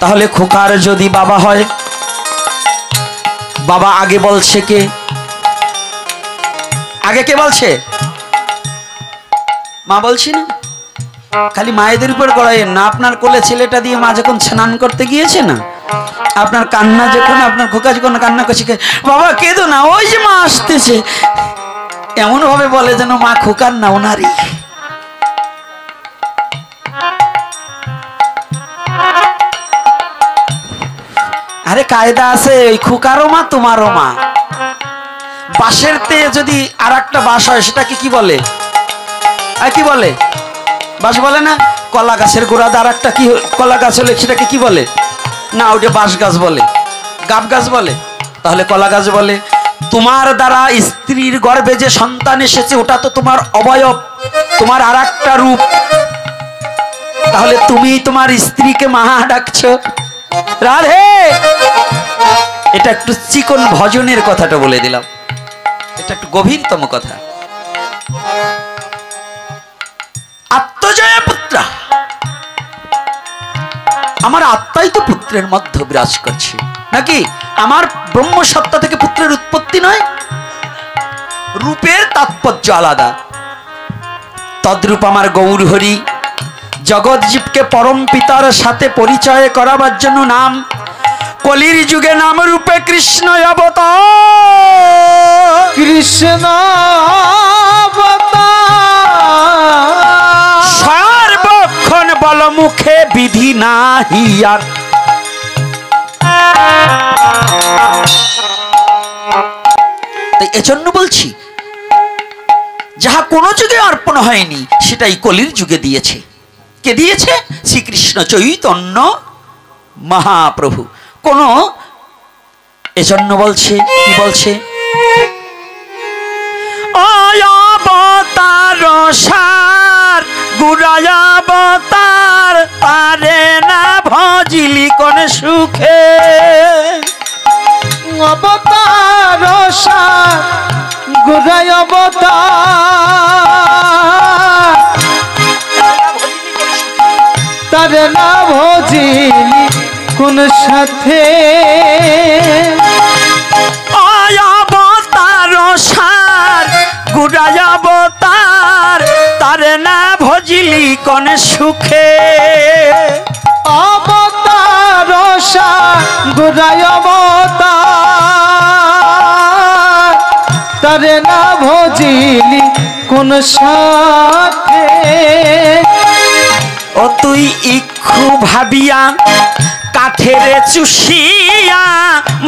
তাহলে খোকার যদি বাবা হয়, বাবা আগে বলছে কে? আগে কে বলছে? মা বলছি না? খালি মায়েদের উপর গড়াইয়েন না। আপনার কোলে ছেলেটা দিয়ে মা যখন স্নান করতে গিয়েছে না, আপনার কান্না যখন, আপনার খোকা যখন কান্না করছে, বাবা কেঁদো না, ওই যে মা আসতেছে, এমন ভাবে বলে যেন মা খোকার না ওনারই। আরে কায়দা আছে, ওই খোকারও মা তোমারও মা। বাঁশের তে যদি আর একটা বাঁশ হয় সেটাকে কি বলে? আর কি বলে? বাঁশ বলে না? কলা গাছের গোড়া আর একটা কি কলা গাছ হলে সেটাকে কি বলে? না, ওটা বাঁশ গাছ বলে, গাব গাছ বলে। তাহলে কলা গাছ বলে। তোমার দ্বারা স্ত্রীর গর্ভে যে সন্তান এসেছে ওটা তো তোমার অবয়ব, তোমার আর একটা রূপ। তাহলে তুমি তোমার স্ত্রীকে মা ডাকছো। রাধে, এটা একটু চিকন ভজনের কথাটা বলে দিলাম, এটা একটু গভীরতম কথা। আত্মজয় পুত্র, আমার আত্মাই তো পুত্রের মধ্যে বিরাজ করছে নাকি? আমার ব্রহ্ম সত্তা থেকে পুত্রের উৎপত্তি নয়? রূপের তাৎপর্য আলাদা। তদ্রূপ আমার গৌর হরি জগৎ জীবকে পরম পিতার সাথে পরিচয় করাবার জন্য নাম কলির যুগে নাম রূপে কৃষ্ণ অবতার। কৃষ্ণ সর্বক্ষণ বল মুখে বিধি নাহি আর। তাই এজন্য বলছি, যাহা কোনো যুগে অর্পণ হয়নি সেটাই কলির যুগে দিয়েছে। কে দিয়েছে? শ্রীকৃষ্ণ চৈতন্য মহাপ্রভু। কোন এজন্য বলছে, কি বলছে? অবতার সার গুড়ায় অবতার, পারে না ভজিলি কোন সুখে। অবতার সার গুড়ায় অবতার, তারে না ভজিলি কোন সাথে। অবতার সার গুড়ায় অবতার, তারে না ভজিলি কোন সুখে। অবতার সার গুড়ায় অবতার, তারে না ভজিলি কোন সাথে। ও তুই ইক্ষু ভাবিয়া কাঠের চুষিয়া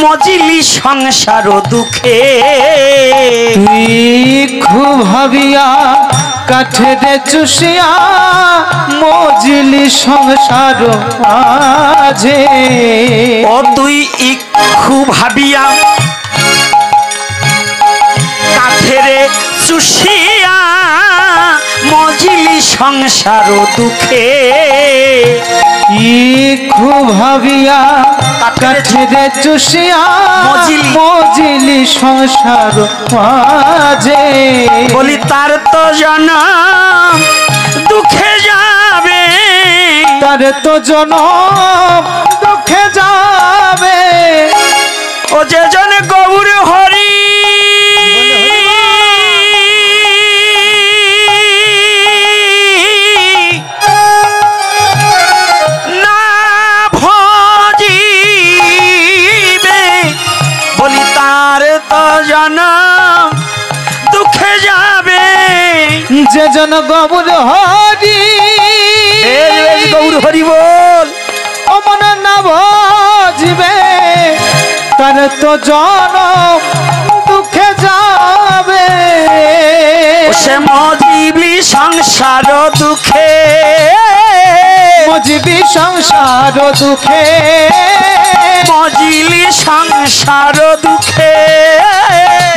মজিলি সংসার দুঃখে। তুই খুব ভাবিয়া কাঠের চুষিয়া মজিলি সংসার মাঝে। ও তুই ইক্ষু ভাবিয়া কাঠের চুষিয়া মজিলি সংসার দুঃখে। ইক্ষু ভাবিয়া কাঠের চুষিয়া মজিলি সংসার মাঝে। বলি তার তো জনম দুঃখে যাবে, তার তো জনম দুঃখে যাবে। ও যে জন গৌর হরি না ভজিবে, বলি তার তো জনম দুঃখে যাবে। যে জন গৌর হরি, গৌর হরি বল, ও মনে না ভজিবে, তার তো জনম দুঃখে যাবে। সে মজিবি সংসার দুঃখে, মজিবি সংসার দুঃখে, মজিলি সংসার দুঃখে,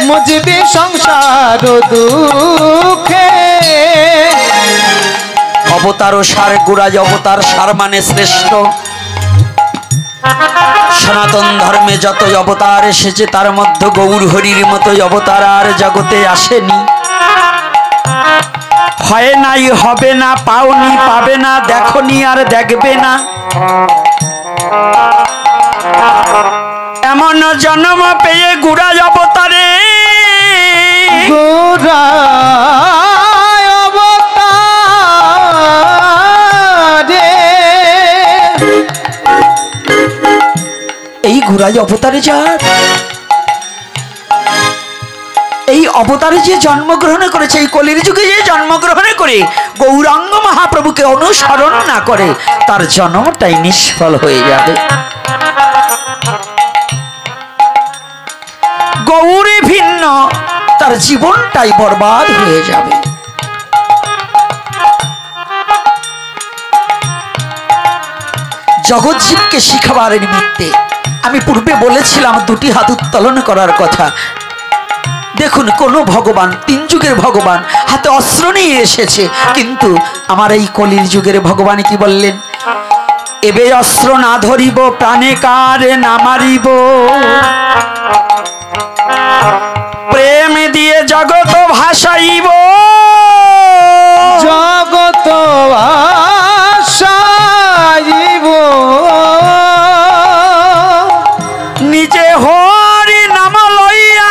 মজিবি সংসার দুঃখে। অবতার ও সার গুড়াজ অবতার, সার মানে শ্রেষ্ঠ। সনাতন ধর্মে যতই অবতার এসেছে তার মধ্যে গৌর হরির মতোই অবতার আর জগতে আসেনি। হয় নাই, হবে না, পাওনি, পাবে না, দেখনি আর দেখবে না। চূড়ায় অবতারে যার এই অবতারে যে জন্মগ্রহণ করেছে, এই কলির যুগে যে জন্মগ্রহণ করে গৌরাঙ্গ মহাপ্রভুকে অনুসরণ না করে, তার জন্মটাই নিষ্ফল হয়ে যাবে। গৌরে ভিন্ন তার জীবনটাই বরবাদ হয়ে যাবে। জগৎজীবকে শিখাবার নিমিত্তে আমি পূর্বে বলেছিলাম দুটি হাত উত্তোলন করার কথা। দেখুন, কোন ভগবান, তিন যুগের ভগবান হাতে অস্ত্র নিয়ে এসেছে, কিন্তু আমার এই কলির যুগের ভগবান কি বললেন? এবে অস্ত্র না ধরিব, প্রাণে কারে না মারিব, প্রেম দিয়ে জগৎ ভাসাইব, জগৎ ভাসাইব, নিজে হরি নাম লইয়া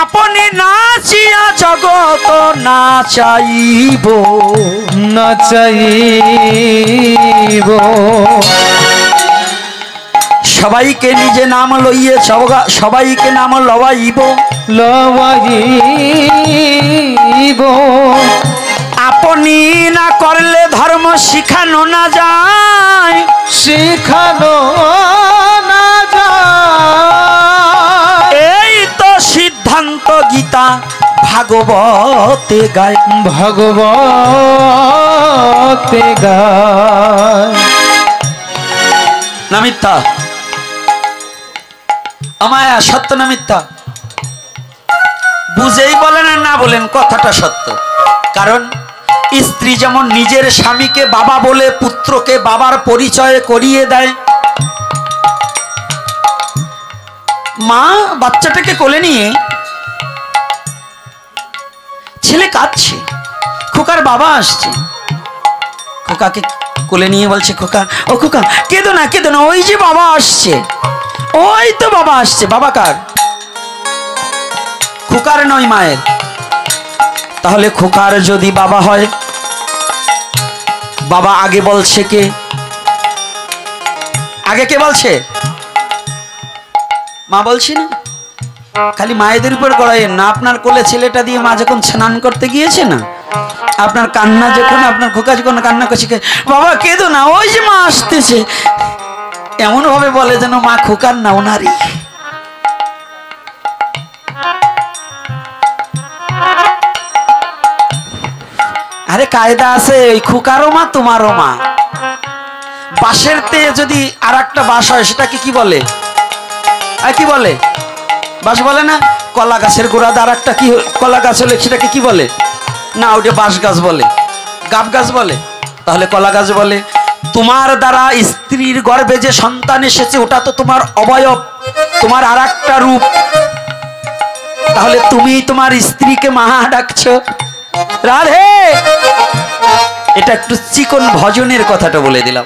আপনি নাচিয়া জগৎ নাচাইব, নাচাইব, সবাইকে নিজে নাম লইয়ে সবাইকে নাম লওয়াইব, লওয়াইব, আপনি না করলে ধর্ম শিখানো না যায়, শিখানো না যায়, এই তো সিদ্ধান্ত গীতা ভাগবতে গায়, ভাগবতে গায়। না মিথ্যা? আমায়া সত্য না মিথ্যা? বুঝেই বলেন আর না বলেন, কথাটা সত্য। কারণ স্ত্রী যেমন নিজের স্বামীকে বাবা বলে পুত্রকে বাবার পরিচয় করিয়ে দেয়, মা বাচ্চাটাকে কোলে নিয়ে, ছেলে কাঁদছে, খোকার বাবা আসছে, খোকাকে কোলে নিয়ে বলছে, খোকা ও খোকা কেঁদো না, কেঁদো না, ওই যে বাবা আসছে, ওই তো বাবা আসছে। বাবা কার? খোকার নয়, মায়ের। তাহলে খোকার যদি বাবা হয়, বাবা আগে বলছে কে? আগে কে বলছে? মা বলছি না? খালি মায়েদের উপর করাইয়েন না। আপনার কোলে ছেলেটা দিয়ে মা যখন স্নান করতে গিয়েছে না, আপনার কান্না যখন, আপনার খোকা যখন কান্না করছে, বাবা কেঁদো না, ওই যে মা আসতেছে, এমন ভাবে বলে যেন মা খোকার না, ওনারই। আরে কায়দা আছে, ওই খোকারও মা তোমারও মা। বাঁশের তে যদি আর একটা বাঁশ হয়, সেটাকে কি বলে? কি বলে? বাঁশ বলে না? কলা গাছের গোড়া আর একটা কি কলা গাছ হলে সেটাকে কি বলে? না, ওটা বাঁশ গাছ বলে, গাব গাছ বলে। তাহলে কলা গাছ বলে। তোমার দ্বারা স্ত্রীর গর্ভে যে সন্তান এসেছে, ওটা তো তোমার অবয়ব, তোমার আর একটা রূপ। তাহলে তুমি তোমার স্ত্রীকে মা ডাকছো, রাধে। এটা একটু চিকন ভজনের কথাটা বলে দিলাম,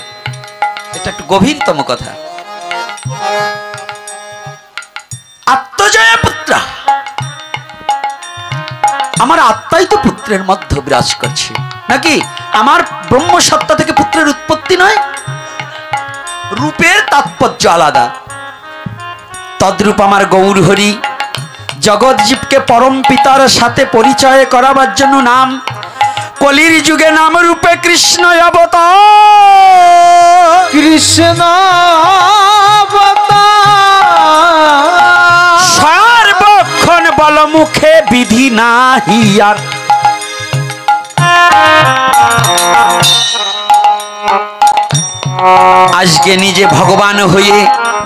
এটা একটু গভীরতম কথা। আত্মজয়া পুত্রা, আমার আত্মাই তো পুত্রের মধ্যে বিরাজ করছে নাকি? আমার ব্রহ্মসত্তা থেকে পুত্রের উৎপত্তি নয়? রূপের তাৎপর্য আলাদা। তদ্রূপ আমার গৌর হরি জগৎ জীবকে পরম পিতার সাথে পরিচয় করাবার জন্য নাম কলির যুগে নাম রূপে কৃষ্ণ অবতার, কৃষ্ণ সর্বক্ষণ বল মুখে বিধি নাহি আর। আজকে নিজে ভগবান হয়ে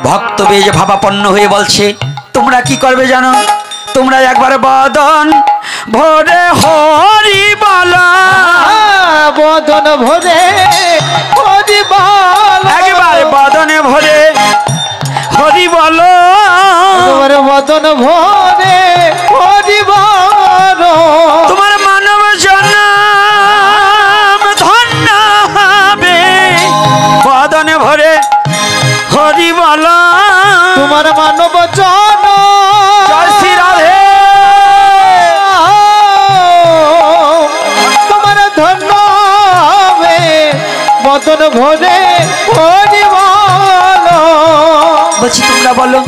ভক্ত বেশ ভাবাপন্ন হয়ে বলছে, তোমরা কি করবে জানো? তোমরা একবার বদন ভরে হরি বলা, বদন ভরে হরি বল, একবার বদনে ভরে হরি বলো, তোমার বদন ভরে হরি বল, তোমার মানব জন্ম ধন্য হবে, বদনে ভরে হরি বলো, তোমার মানব জন। জয় শ্রী রাধে। তোমার ধন্য হবে, বদন ভরে হরি বল। বলছি তোমরা বলো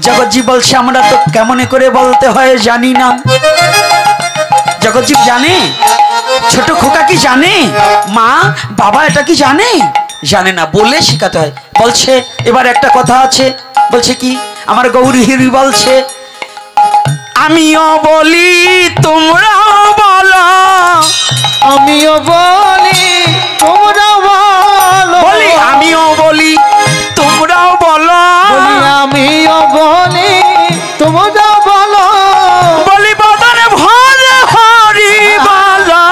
জগৎজীব বলছে আমরা তো কেমন করে বলতে হয় জানি না। জগৎজীব জানে? ছোট খোকা কি জানে? মা বাবা এটা কি জানে? জানে না, বলে শেখাতে হয়। বলছে এবার একটা কথা আছে, বলছে কি, আমার গৌরী হিরি বলছে আমিও বলি তোমরাও বলো, আমিও বলি তোমরা বলো, বলি আমিও বলি তোমরাও বলো, বলি আমিও বলি তোমরা বলো, বলি বদনে ভরে হরি বলো,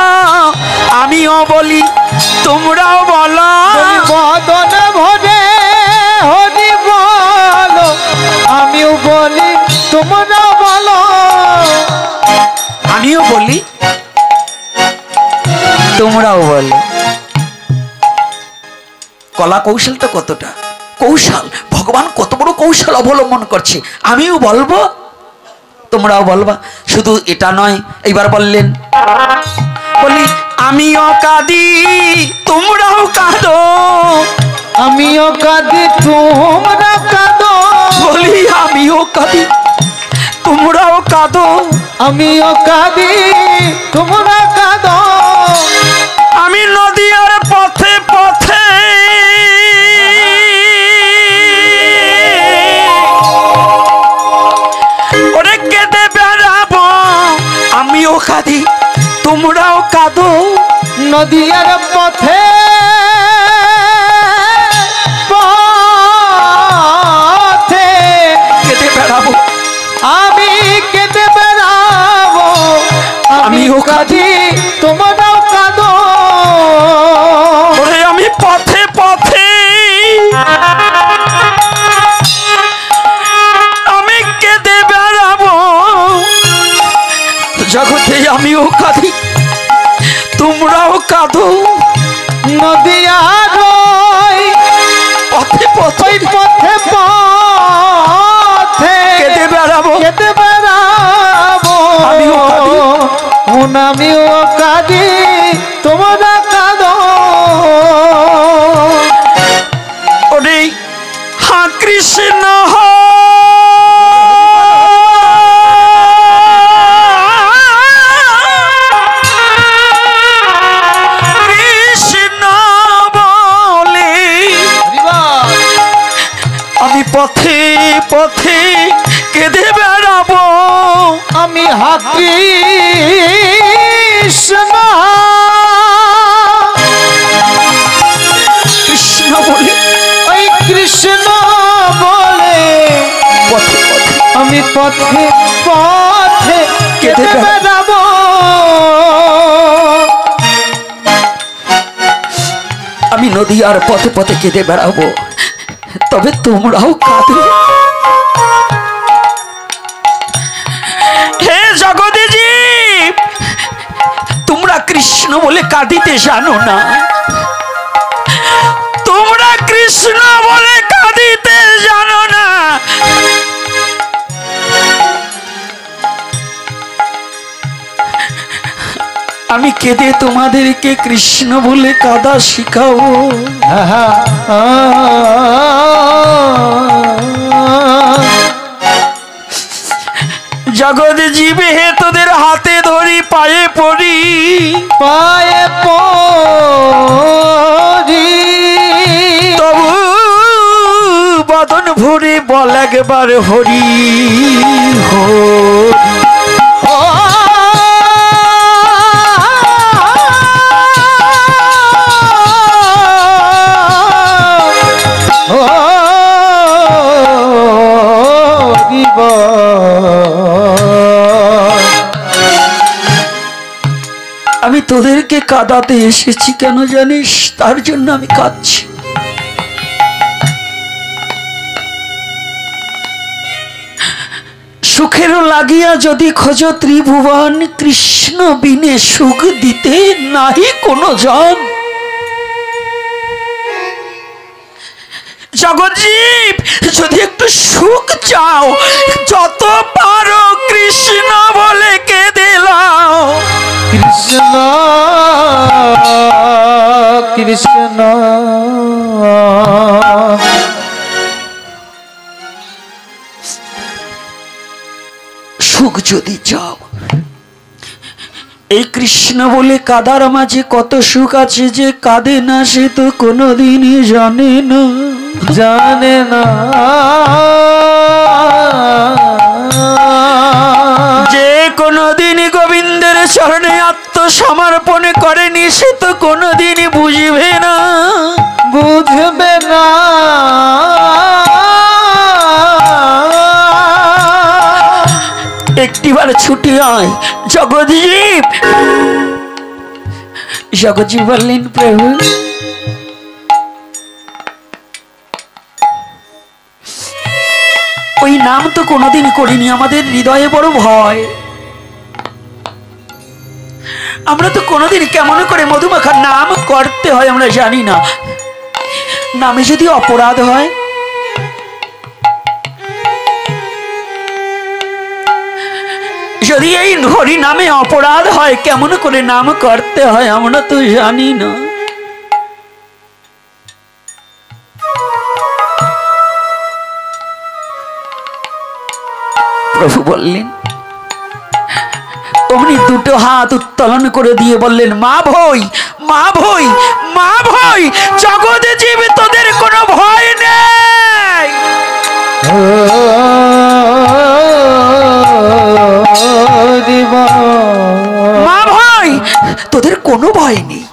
আমিও বলি তোমরাও বলো, বলি বদন ভরে হরি বলো, আমিও বলি তোমরা বলো, আমিও বলি তোমরাও বলো। কলা কৌশলটা কতটা কৌশল, ভগবান কত বড় কৌশল অবলম্বন করছে। আমিও বলবো তোমরাও বলবা। শুধু এটা নয়, এইবার বললেন বলি আমিও কাঁদি তোমরাও কাঁদো, আমিও কাঁদি তোমরা কাঁদো, বলি আমিও কাঁদি তোমরাও কাঁদো, আমিও কাঁদি তোমরা কাঁদো, আমি নদীর পথে পথে ওরে কেঁদে বেড়াবো, আমিও কাঁদি তোমরাও কাঁদো, নদীর পথে পথে কেঁদে বেড়াবো, আমি কেঁদে বেড়াবো, আমিও কাঁদি তোমরাও কাঁদো, ওরে আমি পথে পথে আমি কেঁদে বেড়াবো, জগতে আমিও কাঁদি তোমরাও কাঁদো, নদীয়ার পথে পথে পথে পথে কেঁদে বেড়াবো, কেঁদে বেড়াবো, আমিও কাঁদি। আমিও কাঁদি তোমরা কাঁদো, ওরে হা কৃষ্ণ কৃষ্ণ বলে আমি পথে পথে কেঁদে বেড়াবো, আমি কৃষ্ণ কৃষ্ণ বলে ওই কৃষ্ণ বলে পথে পথে আমি পথে পথে কেঁদে বেড়াবো, আমি নদী আর পথে পথে কেঁদে বেড়াবো, তবে তোমরাও কাঁদো। হে জগতে জীব, তোমরা কৃষ্ণ বলে কাঁদিতে জানো না, তোমরা কৃষ্ণ বলে কাঁদিতে জানো না। আমি কেঁদে তোমাদেরকে কৃষ্ণ বলে কাঁদা শিখাবো। জগৎ জীবে হে তোদের হাতে ধরি পায়ে পড়ি, পায়ে পড়ি তবু বদন ভরে বল একবার হরি হরি। আমি তোদেরকে কাঁদাতে এসেছি কেন জানিস? তার জন্য আমি কাঁদছি। সুখেরও লাগিয়া যদি খোঁজ ত্রিভুবন, কৃষ্ণ বিনে সুখ দিতে নাহি কোনো জন। জগৎজীব যদি একটু সুখ চাও, যত পারো কৃষ্ণ বলে কেঁদে লাও। কৃষ্ণ কৃষ্ণ সুখ যদি চাও, এই কৃষ্ণ বলে কাদার মাঝে কত সুখ আছে, যে কাঁদে না সে তো কোনোদিনই জানে না, জানে না। যে কোনোদিন গোবিন্দের চরণে আত্মসমর্পণ করেনি সে তো কোনোদিনই বুঝবে না, বুঝবে না। একটিবার ছুটি হয়। জগৎজীব জগৎজীব বললেন, প্রভু ওই নাম তো কোনোদিন করিনি, আমাদের হৃদয়ে বড় ভয়, আমরা তো কোনোদিন কেমন করে মধুমাখার নাম করতে হয় আমরা জানি না, নামে যদি অপরাধ হয়, যদি এই হরি নামে অপরাধ হয়, কেমন করে নাম করতে হয় আমরা তো জানি না। প্রভু বললেন, অমনি দুটো হাত উত্তোলন করে দিয়ে বললেন, মা ভই, মা ভই, মা ভই, জগতে জীব তোদের কোনো ভয় নেই, মা ভই, তোদের কোনো ভয় নেই।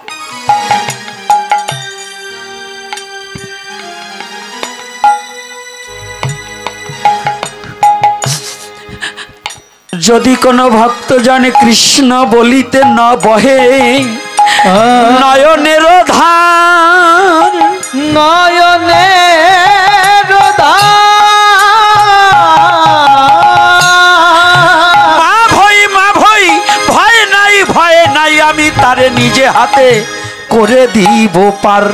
যদি কোনো ভক্ত জানে কৃষ্ণ বলিতে ন বহে নয়নের ধার, নয়নের মা ভই, মা ভই, ভয় নাই, ভয় নাই, আমি তারে নিজে হাতে করে দিব পার।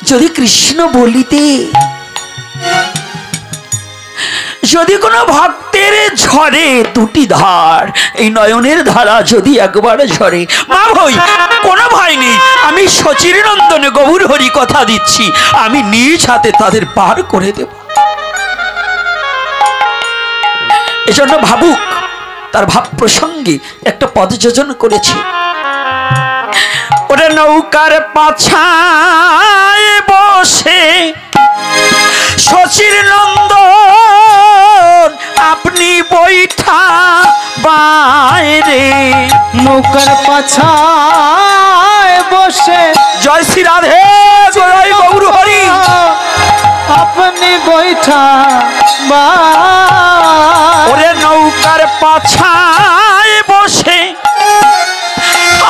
যদি কৃষ্ণ বলিতে, যদি কোনো ভক্তের ঝরে দুটি ধার, এই নয়নের ধারা যদি একবার ঝরে, মা ভই কোনো ভয় নেই, আমি শচীর নন্দনে গৌর হরি কথা দিচ্ছি, আমি নিজ হাতে তাদের পার করে দেব। এজন্য ভাবুক তার ভাব প্রসঙ্গে একটা পদ যোজন করেছে, ওরে নৌকার পাছায় বসে শচীর নন্দন আপনি বৈঠা বাইরে, নৌকার পাছায় বসে, জয় শ্রী রাধে, জয় গৌর হরি, আপনি বৈঠা ওরে নৌকার পাছায় বসে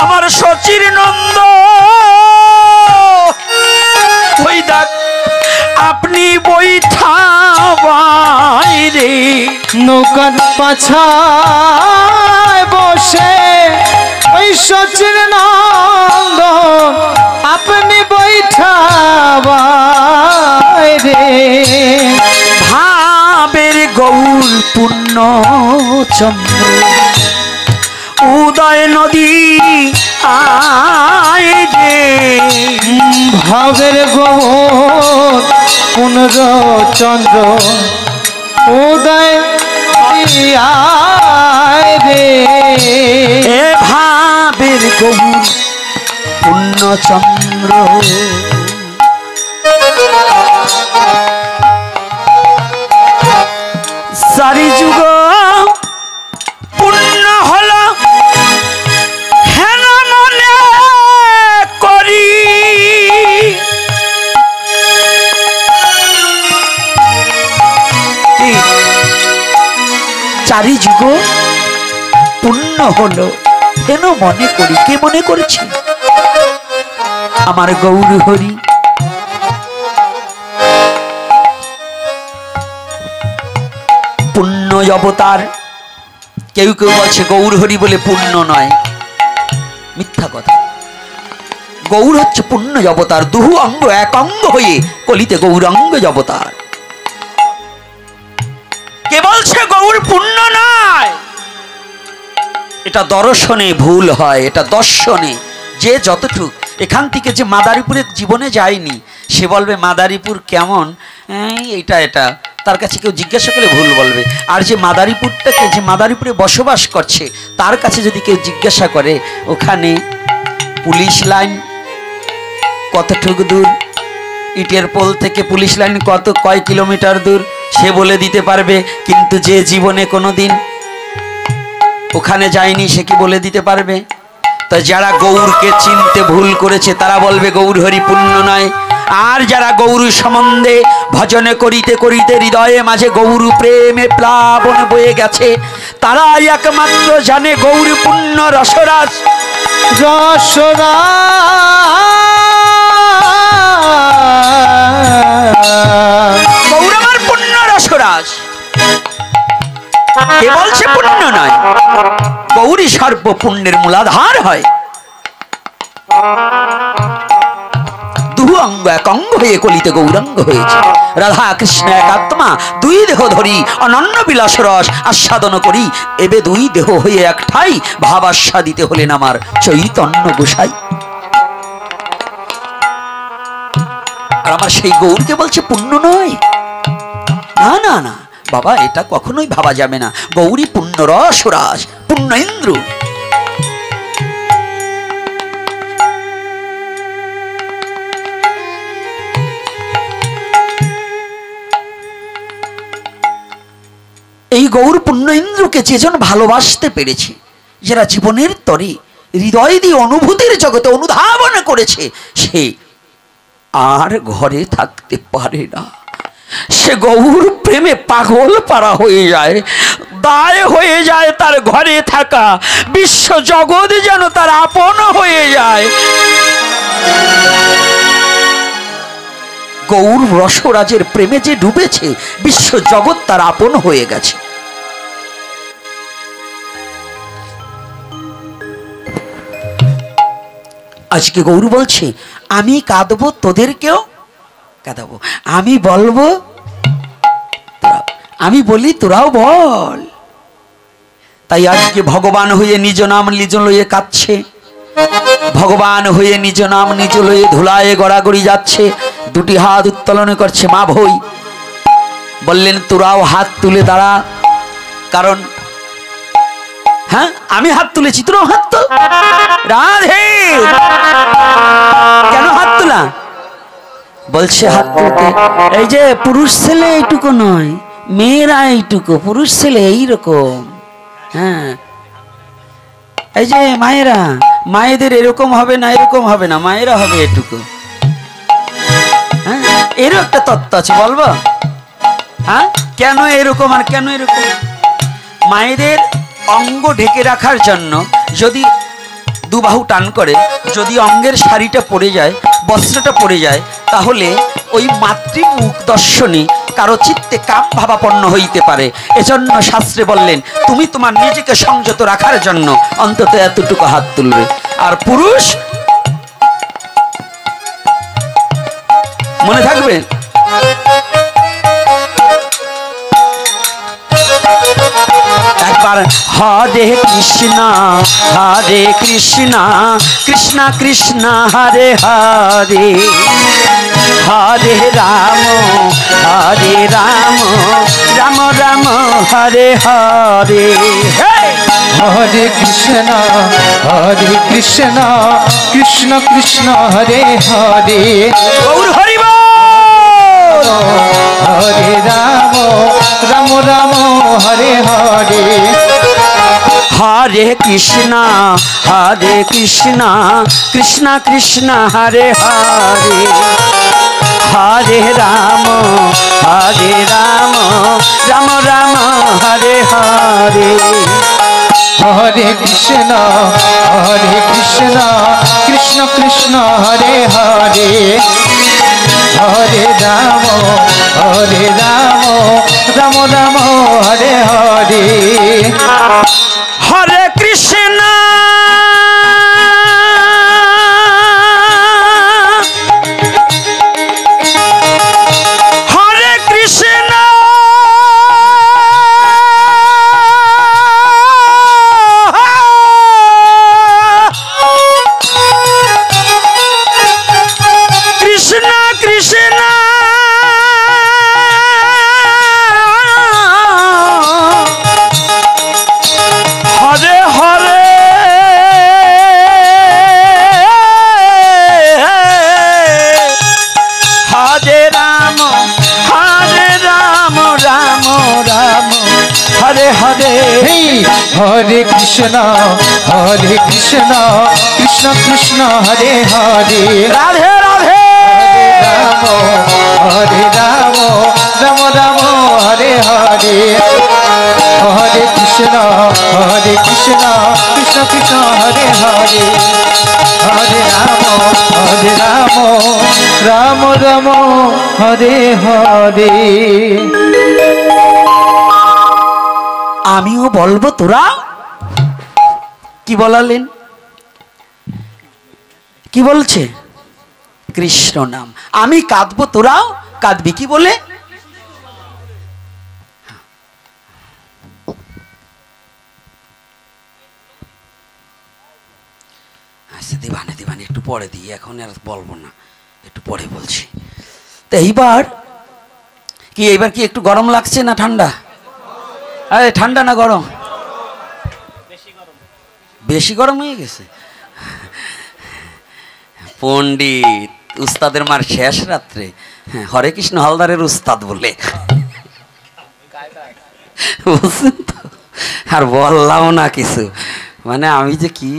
আমার শচীর নন্দ, ওই দেখ আপনি বৈঠা বাইরে, নৌকার পাছায় বসে ওই শচীর নন্দন আপনি বৈঠা বাইরে, ভাবের গৌর পূর্ণ চন্দ্র উদয় নদী আয় রে, ভাবের গৌর পুনর চন্দ্র উদয় আয় রে, এ ভাবের গৌর পূর্ণ চন্দ্র, সারি যুগ পূর্ণ হল হেন মনে করি, চারি যুগ পূর্ণ হলো হেন মনে করি, কে মনে করেছি? আমার গৌর হরি। পুণ্য অবতার, কেউ কেউ বলছে গৌর হরি বলে পুণ্য নয়, মিথ্যা কথা। গৌর হচ্ছে পুণ্য অবতার, দুহু অঙ্গ এক অঙ্গ হয়ে কলিতে গৌরাঙ্গ অবতার। কে বলছে গৌর পুণ্য নয়? এটা দর্শনে ভুল হয়, এটা দর্শনে। যে যতটুক এখান থেকে যে মাদারীপুরে জীবনে যায়নি সে বলবে মাদারীপুর কেমন, এটা এটা তার কাছে কেউ জিজ্ঞাসা করলে ভুল বলবে। আর যে মাদারীপুরটাকে, যে মাদারীপুরে বসবাস করছে তার কাছে যদি কেউ জিজ্ঞাসা করে ওখানে পুলিশ লাইন কতটুকু দূর, ইটের পোল থেকে পুলিশ লাইন কয় কিলোমিটার দূর, সে বলে দিতে পারবে। কিন্তু যে জীবনে কোনোদিন ওখানে যায়নি সে কি বলে দিতে পারবে? তো যারা গৌরকে চিনতে ভুল করেছে তারা বলবে গৌর হরি পুণ্য নয়। আর যারা গৌর সম্বন্ধে ভজনে করিতে করিতে হৃদয়ে মাঝে গৌর প্রেমে প্লাবন বয়ে গেছে, তারা একমাত্র জানে গৌর পুণ্য রসরাজ। গৌর আমার পুণ্য রসরাজ। কে বলছে পুণ্য নয়? গৌরী সর্ব পুণ্যের মূলাধার হয়। দুহু অঙ্গ এক অঙ্গ হয়ে কলিতে গৌরাঙ্গ হয়েছে। রাধা কৃষ্ণ এক আত্মা, দুই দেহ ধরি অনন্য বিলাস রস আস্বাদন করি, এবে দুই দেহ হয়ে এক ঠাই ভাব আস্বাদিতে হলেন আমার চৈতন্য গোসাই। আর আমার সেই গৌরকে বলছে পুণ্য নয়। না না না বাবা, এটা কখনোই ভাবা যাবে না। গৌরী পুণ্য রসরাজ, পুণ্য ইন্দ্র। এই গৌর পুণ্য ইন্দ্রকে যেজন ভালোবাসতে পেরেছে, যারা জীবনের তরে হৃদয় দিয়ে অনুভূতির জগতে অনুধাবন করেছে, সে আর ঘরে থাকতে পারে না। সে গৌর প্রেমে পাগল পারা হয়ে যায়, দায় হয়ে যায় তার ঘরে থাকা। বিশ্ব জগৎ যেন তার আপন হয়ে যায়। গৌর রসরাজের প্রেমে যে ডুবেছে, বিশ্ব জগৎ তার আপন হয়ে গেছে। আজকে গৌর বলছে আমি কাঁদবো, তোদেরকেও কাঁদাবো। আমি বলবো, আমি বলি তোরাও বল। তাই আজকে ভগবান হয়ে নিজ নাম নিজ লয়ে কাঁদছে, ভগবান হয়ে নিজ নাম নিজ লয়ে ধুলায় গড়াগড়ি যাচ্ছে, দুটি হাত উত্তোলন করছে। মা ভই বললেন তোরাও হাত তুলে দাঁড়া, কারণ হ্যাঁ আমি হাত তুলেছি, তোরাও হাত তো। রাধে কেন হাত তোলা? বলছে হাত তুলতে এই যে পুরুষ ছেলে এইটুকু নয়, মেয়েরা এইটুকু, পুরুষ ছেলে এইরকম। হ্যাঁ এই যে মায়েরা, মায়েদের এরকম হবে না, এরকম হবে না, মায়েরা হবে এটুকু। হ্যাঁ এরও একটা তত্ত্ব আছে, বলবো? হ্যাঁ কেন এরকম আর কেন এরকম? মায়েদের অঙ্গ ঢেকে রাখার জন্য যদি দুবাহু টান করে, যদি অঙ্গের শাড়িটা পড়ে যায়, বস্ত্রটা পড়ে যায়, তাহলে ওই মাতৃমুখ দর্শনে কারো চিত্তে কাম ভাবাপন্ন হইতে পারে। এজন্য শাস্ত্রে বললেন তুমি তোমার নিজেকে সংযত রাখার জন্য অন্তত এতটুকু হাত তুলবে। আর পুরুষ মনে থাকবে একবার হরে কৃষ্ণ হরে কৃষ্ণ কৃষ্ণ কৃষ্ণ হরে হরে, হরে রাম রাম রাম হরে হরে। হরে কৃষ্ণ কৃষ্ণ কৃষ্ণ হরে হরে, গৌর হরি বল। হরে রাম রাম হরে হরে, হরে কৃষ্ণ কৃষ্ণ কৃষ্ণ হরে হরে, হরে রাম রাম রাম হরে হরে। হরে কৃষ্ণ কৃষ্ণ কৃষ্ণ হরে হরে, হরে রাম রাম রাম হরে হরে। হরে কৃষ্ণ হরে কৃষ্ণ কৃষ্ণ কৃষ্ণ হরে হরে রাধে রাধে রাম হরে রাম রাম রাম হরে হরে হরে কৃষ্ণ কৃষ্ণ কৃষ্ণ হরে হরে হরে রাম রাম রাম হরে হরে। আমিও বলবো, তোরা কি বলালেন? কি বলছে? কৃষ্ণ নাম। আমি কাঁদবো, তোরাও কাঁদবি। কি বলে? আচ্ছা দিবানে দিবানে একটু পরে দিই, এখন আর বলবো না, একটু পরে বলছি। তো এইবার কি একটু গরম লাগছে না ঠান্ডা? আরে ঠান্ডা না গরম? বেশি গরম হয়ে গেছে। পণ্ডিত উস্তাদের মার শেষ রাত্রে, হ্যাঁ, হরে কৃষ্ণ হালদারের উস্তাদ বলে, বুঝছেন তো? আর বললাম না কিছু, মানে আমি যে কি,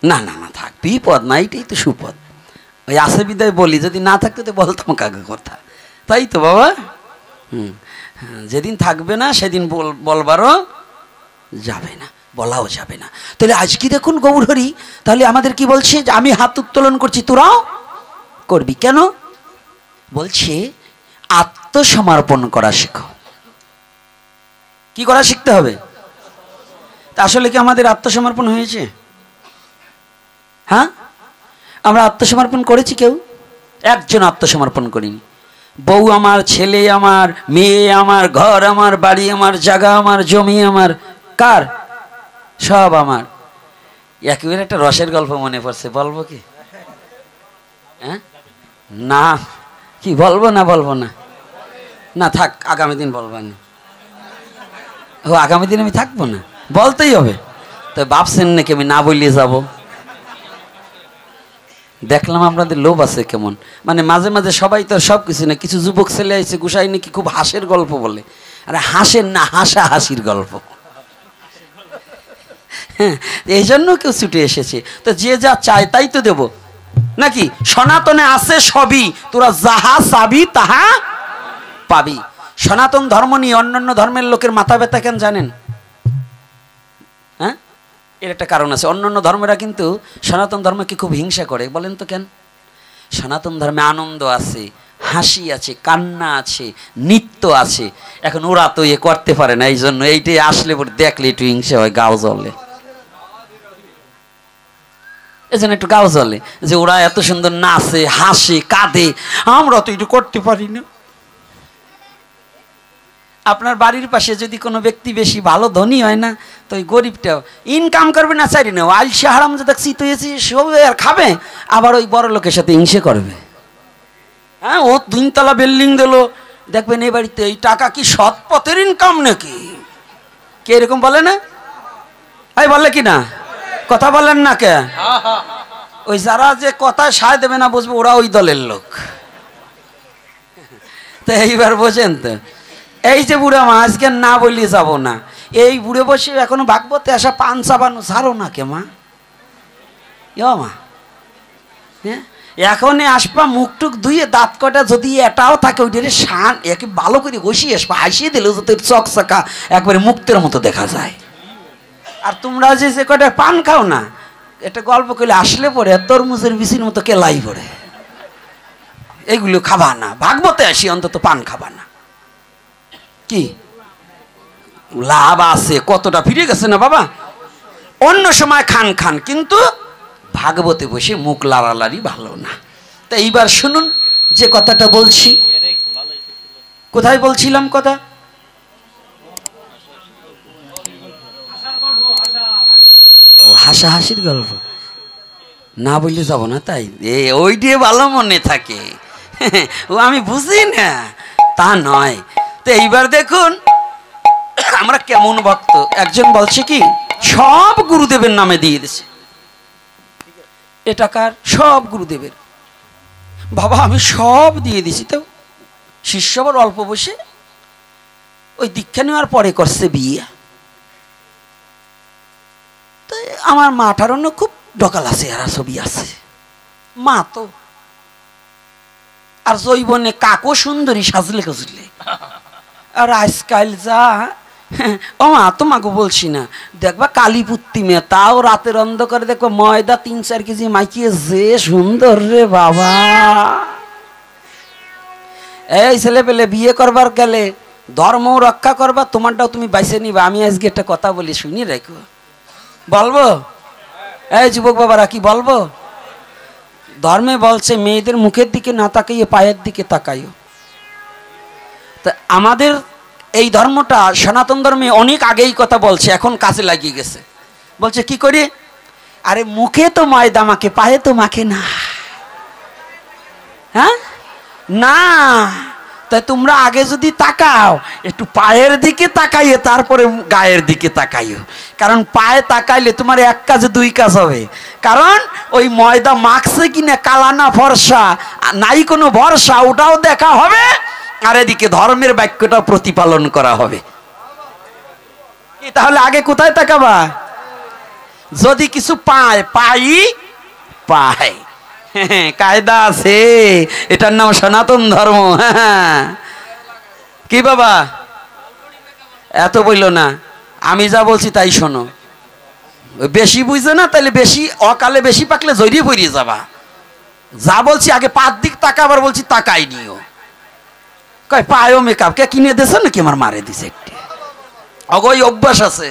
না না না থাক, বিপদ না, এইটাই তো সুপদ। ওই আসে বিদায় বলি, যদি না থাকতো তো বলতাম কাকে কথা, তাই তো বাবা? যেদিন থাকবে না সেদিন বলবারও যাবে না, বলাও যাবে না। তাহলে আজকে দেখুন গৌরহরি তাহলে আমাদের কি বলছে, যে আমি হাত উত্তোলন করছি, তোরাও করবি। কেন বলছে? আত্মসমর্পণ করা শেখো। কি করা শিখতে হবে? তা আসলে কি আমাদের আত্মসমর্পণ হয়েছে? হ্যাঁ, আমরা আত্মসমর্পণ করেছি? কেউ একজন আত্মসমর্পণ করিনি। বউ আমার, ছেলে আমার, মেয়ে আমার, ঘর আমার, বাড়ি আমার, জায়গা আমার, জমি আমার, কার? সব আমার। একেবারে একটা রসের গল্প মনে পড়ছে, বলবো কি? হ্যাঁ না, কি বলবো না? বলবো না, না থাক, আগামী দিন বলবো না। ও আগামী দিন আমি থাকবো না, বলতেই হবে। তো ভাবছেন নাকি আমি না বললে যাব? দেখলাম আপনাদের লোভ আছে কেমন, মানে মাঝে মাঝে সবাই তো সব কিছু না, কিছু যুবক ছেলে আছে গুসাই নাকি খুব হাসির গল্প বলে। আরে হাসের না, হাসা হাসির গল্প। হ্যাঁ, এই জন্য কেউ ছুটে এসেছে। তো যে যা চায় তাই তো দেব নাকি? সনাতনে আছে সবই, তোরা যাহা চাবি তাহা পাবি। সনাতন ধর্ম নিয়ে অন্যান্য ধর্মের লোকের মাথা ব্যথা কেন জানেন? হ্যাঁ, এর একটা কারণ আছে। অন্যান্য ধর্মেরা কিন্তু সনাতন ধর্মকে খুব হিংসা করে। বলেন তো কেন? সনাতন ধর্মে আনন্দ আছে, হাসি আছে, কান্না আছে, নৃত্য আছে। এখন ওরা তো এ করতে পারে না, এই জন্য এইটাই আসলে পরে দেখলে একটু হিংসা হয়, গাও জ্বলে। এই জন্য একটু গাও জ্বলে যে ওরা এত সুন্দর নাচে, হাসে, কাঁদে, আমরা তো এটা করতে পারি না। আপনার বাড়ির পাশে যদি কোনো ব্যক্তি বেশি ভালো ধনী হয় না, তো ওই গরিবটাও ইনকাম করবে না, চাইরি না, আলসা হারাম যে দেখছি তো এসে সব আর খাবে, আবার ওই বড় লোকের সাথে হিংসে করবে। হ্যাঁ, ও 3 তলা বিল্ডিং দিল, দেখবেন এই বাড়িতে এই টাকা কি সৎ পথের ইনকাম নাকি? কে এরকম বলে না? এই বলে কি না? কথা বলেন না কে? ওই যারা যে কথায় সায় দেবে না বুঝবে ওরা ওই দলের লোক। তো এইবার বোঝেন তো, এই যে বুড়া মা, আজকে না বললে যাব না, এই বুড়ে বসে এখনো ভাগবতে আসা পান চাবানো ছাড়ো না কে মা? মা, হ্যাঁ, এখনই আসবা, মুখ টুক ধুয়ে দাঁত কটা যদি এটাও থাকে ওইটারে শান একে ভালো করে বসিয়ে আসবা, হাসিয়ে দিলে যাতে চকচকা একবারে মুক্তের মতো দেখা যায়। আর তোমরা যে কটা পান খাও না, এটা গল্প করলে আসলে পরে তরমুজের বিচির মতো কেলাই পড়ে। এগুলো খাবা না, ভাগবতে আসি অন্তত পান খাবা না। কি লাভ আছে? কতটা ফিরে গেছে না বাবা? অন্য সময় খান খান, কিন্তু ভাগবতে বসে মুখ লাড়ালাড়ি ভালো না। তা এইবার শুনুন যে কথাটা বলছি, কোথায় বলছিলাম কথা? ও হাসাহাসির গল্প, না বললে যাব না, তাই ওই দিয়ে ভালো মনে থাকে। ও আমি বুঝি না তা নয়। তো এইবার দেখুন আমরা কেমন ভক্ত। একজন বলছে কি সব গুরুদেবের নামে দিয়ে দিছে, এটা কার? সব গুরুদেবের। বাবা আমি সব দিয়ে দিছি। তো শিষ্য আবার অল্প বসে ওই দীক্ষা নেওয়ার পরে করছে বিয়ে। আমার মাটার অন্য খুব ডকাল আছে, আর ছবি আছে মা তো, আর জৈবনে কাকো সুন্দরী সাজলে গজলে। আর আজকাল যা ও মা তোমাকে বলছি না, দেখবা কালীপুত্তি মেয়ে, তাও রাতের অন্ধকারে দেখবা ময়দা 3-4 কেজি মাইকিয়ে যে সুন্দর রে বাবা। এই ছেলে পেলে বিয়ে করবার গেলে ধর্ম রক্ষা করবা, তোমারটাও তুমি বাইসে নিবা। আমি আজকে একটা কথা বলি, শুনি রেখো, বলবো? এই যুবক বাবারা, কি বলবো? ধর্মে বলছে মেয়েদের মুখের দিকে না তাকাইয়ে পায়ের দিকে তাকাইও। তা আমাদের এই ধর্মটা, সনাতন ধর্মে অনেক আগেই কথা বলছে, এখন কাজে লাগিয়ে গেছে। বলছে কি করি? আরে মুখে তো ময়দা মাখে, পায়ে তো মাখে না। হ্যাঁ না, তাই তোমরা আগে যদি তাকাও, একটু পায়ের দিকে তাকাইয়ে তারপরে গায়ের দিকে তাকাইও। কারণ পায়ে তাকাইলে তোমার এক কাজে দুই কাজ হবে। কারণ ওই ময়দা মাখছে কিনা, কালা না ফর্সা, নাই কোনো ভরসা, ওটাও দেখা হবে, আর এদিকে ধর্মের বাক্যটা প্রতিপালন করা হবে। তাহলে আগে কোথায় তাকাবা? যদি কিছু পায়, পায় কায়দা আছে, এটার নাম সনাতন ধর্ম। হ্যাঁ, কি বাবা এত বইল না, আমি যা বলছি তাই শোনো। বেশি বুঝছো না, তাহলে বেশি অকালে বেশি পাকলে জড়িয়ে পড়িয়ে যাবা। যা বলছি আগে পাঁচ দিক তাকা, আবার বলছি তাকাই নিও। কয় পায়ও মেকআপ কে কিনে দিয়েছে নাকি? আমার মারে দিছে, অগই অভ্যাস আছে।